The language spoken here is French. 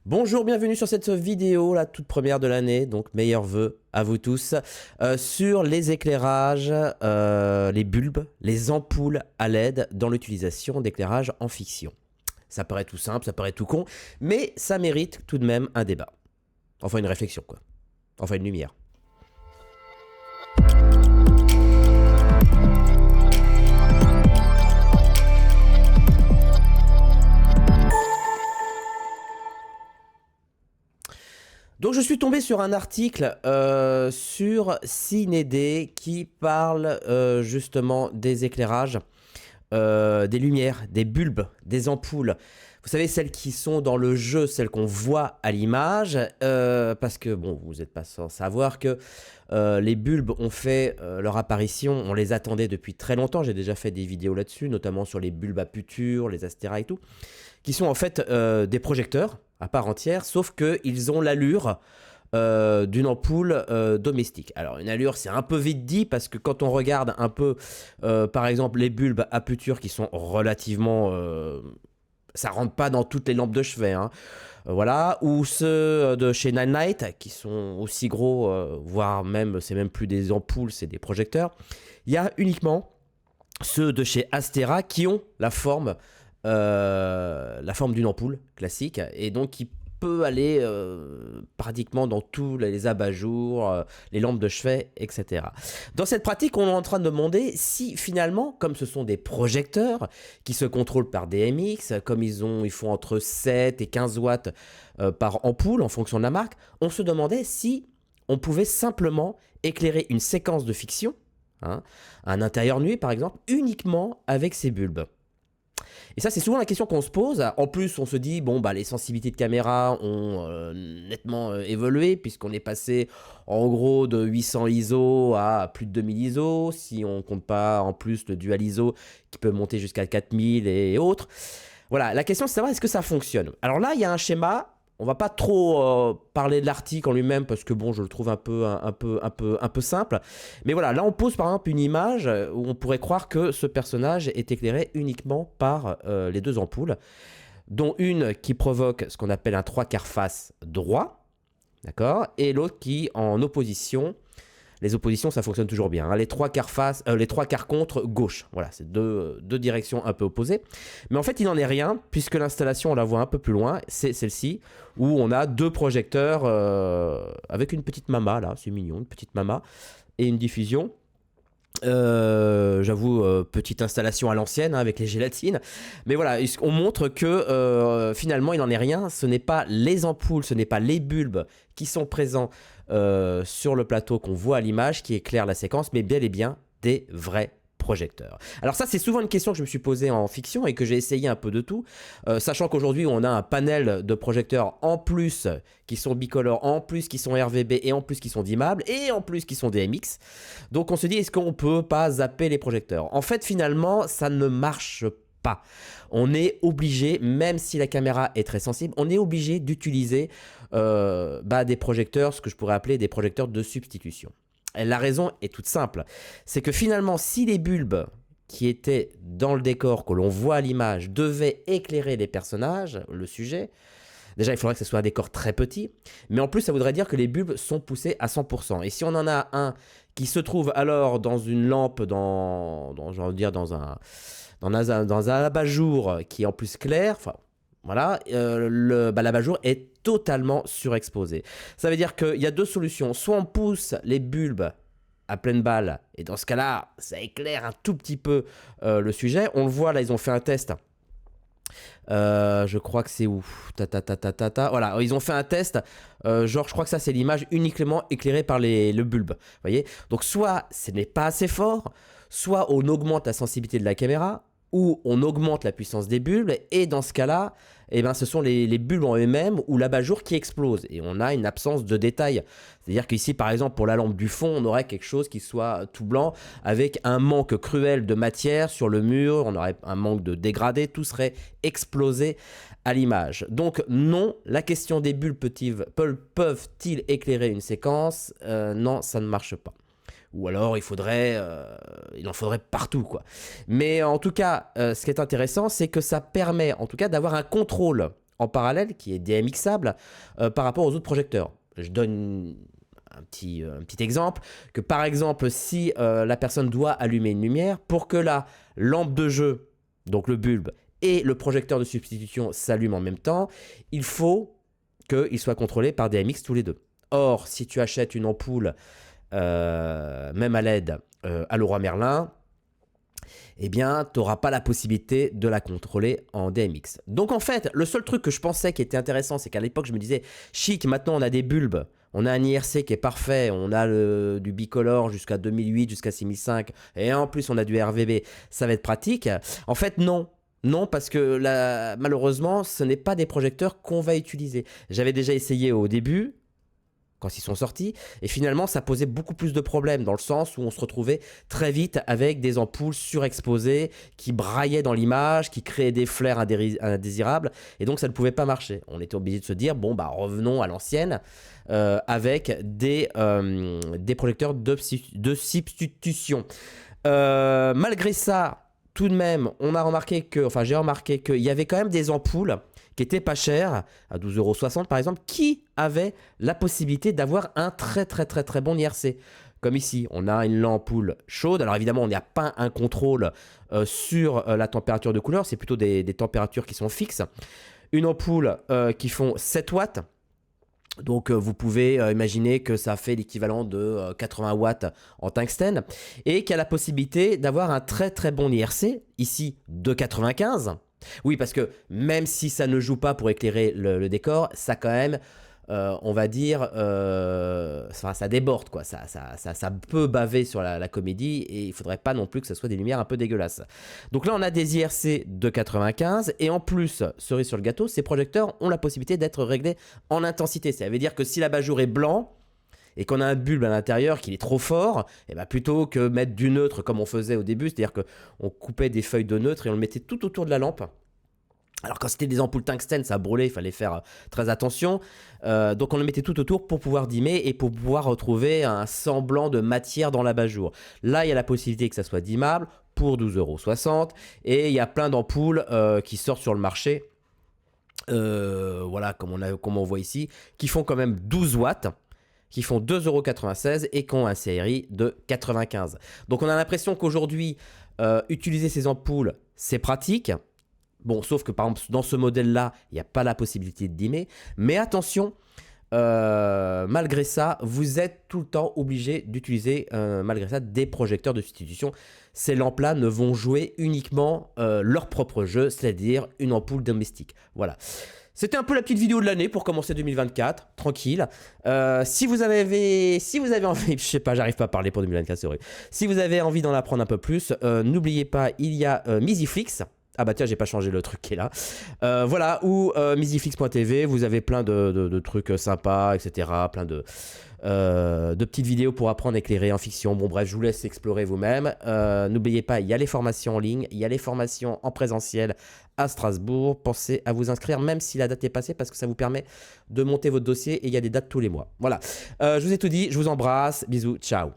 Bonjour, bienvenue sur cette vidéo, la toute première de l'année, donc meilleurs vœux à vous tous, sur les éclairages, les bulbes, les ampoules à LED dans l'utilisation d'éclairage en fiction. Ça paraît tout simple, ça paraît tout con, mais ça mérite tout de même un débat. Enfin une réflexion quoi, enfin une lumière. Donc je suis tombé sur un article sur Cinédé qui parle justement des éclairages, des lumières, des bulbes, des ampoules. Vous savez, celles qui sont dans le jeu, celles qu'on voit à l'image, parce que, bon, vous n'êtes pas sans savoir que les bulbes ont fait leur apparition, on les attendait depuis très longtemps, j'ai déjà fait des vidéos là-dessus, notamment sur les bulbes à puture, les astéras et tout, qui sont en fait des projecteurs à part entière, sauf qu'ils ont l'allure d'une ampoule domestique. Alors une allure c'est un peu vite dit parce que quand on regarde un peu par exemple les bulbes à puture qui sont relativement... ça rentre pas dans toutes les lampes de chevet, hein. Voilà, ou ceux de chez Nine Night qui sont aussi gros, voire même c'est même plus des ampoules, c'est des projecteurs. Il y a uniquement ceux de chez Astera qui ont la forme d'une ampoule classique et donc qui peut aller pratiquement dans tous les abat-jours, les lampes de chevet, etc. Dans cette pratique, on est en train de demander si finalement, comme ce sont des projecteurs qui se contrôlent par DMX, comme ils font entre 7 et 15 watts par ampoule en fonction de la marque, on se demandait si on pouvait simplement éclairer une séquence de fiction, hein, un intérieur nuit par exemple, uniquement avec ces bulbes. Et ça, c'est souvent la question qu'on se pose. En plus, on se dit, bon, bah, les sensibilités de caméra ont nettement évolué, puisqu'on est passé en gros de 800 ISO à plus de 2000 ISO, si on compte pas en plus le dual ISO qui peut monter jusqu'à 4000 et autres. Voilà, la question c'est de savoir est-ce que ça fonctionne. Alors là, il y a un schéma. On va pas trop parler de l'article en lui-même parce que bon, je le trouve un peu simple. Mais voilà, là on pose par exemple une image où on pourrait croire que ce personnage est éclairé uniquement par les deux ampoules, dont une qui provoque ce qu'on appelle un 3/4 face droit, d'accord, et l'autre qui en opposition. Les oppositions, ça fonctionne toujours bien, hein. Les 3/4 face, les 3/4 contre gauche. Voilà, c'est deux directions un peu opposées. Mais en fait, il n'en est rien, puisque l'installation, on la voit un peu plus loin, c'est celle-ci, où on a deux projecteurs avec une petite mama, là, c'est mignon, une petite mama, et une diffusion. J'avoue, petite installation à l'ancienne, hein, avec les gélatines. Mais voilà, on montre que finalement, il n'en est rien. Ce n'est pas les ampoules, ce n'est pas les bulbes qui sont présents sur le plateau qu'on voit à l'image qui éclairent la séquence, mais bel et bien des vrais projecteurs. Alors ça, c'est souvent une question que je me suis posée en fiction et que j'ai essayé un peu de tout, sachant qu'aujourd'hui, on a un panel de projecteurs en plus qui sont bicolores, en plus qui sont RVB et en plus qui sont dimmables et en plus qui sont DMX. Donc on se dit, est-ce qu'on peut pas zapper les projecteurs? En fait, finalement, ça ne marche pas. On est obligé, même si la caméra est très sensible, on est obligé d'utiliser des projecteurs, ce que je pourrais appeler des projecteurs de substitution. Et la raison est toute simple. C'est que finalement, si les bulbes qui étaient dans le décor que l'on voit à l'image devaient éclairer les personnages, le sujet, déjà il faudrait que ce soit un décor très petit, mais en plus ça voudrait dire que les bulbes sont poussés à 100%. Et si on en a un qui se trouve alors dans une lampe, dans un abat-jour qui est en plus clair, enfin voilà, l'abat-jour est totalement surexposé. Ça veut dire qu'il y a deux solutions. Soit on pousse les bulbes à pleine balle, et dans ce cas-là, ça éclaire un tout petit peu le sujet. On le voit, là, ils ont fait un test. Je crois que c'est où Voilà, ils ont fait un test. Genre, je crois que ça, c'est l'image uniquement éclairée par le bulbe. Vous voyez? Donc, soit ce n'est pas assez fort, soit on augmente la sensibilité de la caméra, ou on augmente la puissance des bulbes, et dans ce cas-là, eh ben, ce sont les bulbes en eux-mêmes ou l'abat-jour qui explose. Et on a une absence de détail. C'est-à-dire qu'ici, par exemple, pour la lampe du fond, on aurait quelque chose qui soit tout blanc, avec un manque cruel de matière sur le mur, on aurait un manque de dégradé, tout serait explosé à l'image. Donc non, la question des bulbes peuvent-ils éclairer une séquence? Non, ça ne marche pas. Ou alors il en faudrait partout, quoi. Mais en tout cas, ce qui est intéressant, c'est que ça permet en tout cas d'avoir un contrôle en parallèle qui est DMXable par rapport aux autres projecteurs. Je donne un petit exemple, que par exemple, si la personne doit allumer une lumière, pour que la lampe de jeu, donc le bulbe, et le projecteur de substitution s'allument en même temps, il faut qu'ils soient contrôlés par DMX tous les deux. Or, si tu achètes une ampoule, même à LED, à Leroy Merlin, eh bien, tu n'auras pas la possibilité de la contrôler en DMX. Donc en fait, le seul truc que je pensais qui était intéressant, c'est qu'à l'époque, je me disais, chic, maintenant on a des bulbes, on a un IRC qui est parfait, on a du bicolore jusqu'à 2008, jusqu'à 6005, et en plus on a du RVB, ça va être pratique. En fait, non. Non, parce que malheureusement, ce n'est pas des projecteurs qu'on va utiliser. J'avais déjà essayé au début, quand ils sont sortis, et finalement ça posait beaucoup plus de problèmes dans le sens où on se retrouvait très vite avec des ampoules surexposées qui braillaient dans l'image, qui créaient des flares indésirables, et donc ça ne pouvait pas marcher. On était obligé de se dire, bon bah revenons à l'ancienne, avec des projecteurs de substitution. Malgré ça, tout de même, j'ai remarqué qu'il y avait quand même des ampoules qui étaient pas chères, à 12,60 € par exemple, qui avaient la possibilité d'avoir un très bon IRC. Comme ici, on a une ampoule chaude. Alors évidemment, on n'y a pas un contrôle sur la température de couleur, c'est plutôt des températures qui sont fixes. Une ampoule qui font 7 watts. Donc vous pouvez imaginer que ça fait l'équivalent de 80 watts en tungstène et qui a la possibilité d'avoir un très bon IRC, ici de 95. Oui, parce que même si ça ne joue pas pour éclairer le décor, ça quand même, on va dire, ça déborde, quoi. Ça peut baver sur la comédie et il ne faudrait pas non plus que ce soit des lumières un peu dégueulasses. Donc là, on a des IRC de 95 et en plus, cerise sur le gâteau, ces projecteurs ont la possibilité d'être réglés en intensité. Ça veut dire que si l'abat-jour est blanc, et qu'on a un bulbe à l'intérieur qui est trop fort, et ben plutôt que mettre du neutre comme on faisait au début, c'est-à-dire qu'on coupait des feuilles de neutre et on le mettait tout autour de la lampe. Alors quand c'était des ampoules tungstène, ça brûlait, il fallait faire très attention. Donc on le mettait tout autour pour pouvoir dimmer et pour pouvoir retrouver un semblant de matière dans l'abat-jour. Là, il y a la possibilité que ça soit dimmable pour 12,60 € et il y a plein d'ampoules qui sortent sur le marché. Voilà, comme on voit ici, qui font quand même 12 watts. Qui font 2,96 € et qui ont un CRI de 95. Donc on a l'impression qu'aujourd'hui, utiliser ces ampoules, c'est pratique. Bon, sauf que par exemple, dans ce modèle-là, il n'y a pas la possibilité de dimmer. Mais attention, malgré ça, vous êtes tout le temps obligé d'utiliser, malgré ça, des projecteurs de substitution. Ces lampes-là ne vont jouer uniquement leur propre jeu, c'est-à-dire une ampoule domestique. Voilà. C'était un peu la petite vidéo de l'année pour commencer 2024, tranquille. Si vous avez envie, je sais pas, j'arrive pas à parler pour 2024, c'est vrai. Si vous avez envie d'en apprendre un peu plus, n'oubliez pas, il y a Miziflix. Ah bah tiens, j'ai pas changé le truc qui est là. Voilà, ou miziflix.tv, vous avez plein de trucs sympas, etc. Plein de petites vidéos pour apprendre à éclairer en fiction. Bon bref, je vous laisse explorer vous-même. N'oubliez pas, il y a les formations en ligne, il y a les formations en présentiel à Strasbourg. Pensez à vous inscrire même si la date est passée parce que ça vous permet de monter votre dossier et il y a des dates tous les mois. Voilà, je vous ai tout dit, je vous embrasse, bisous, ciao.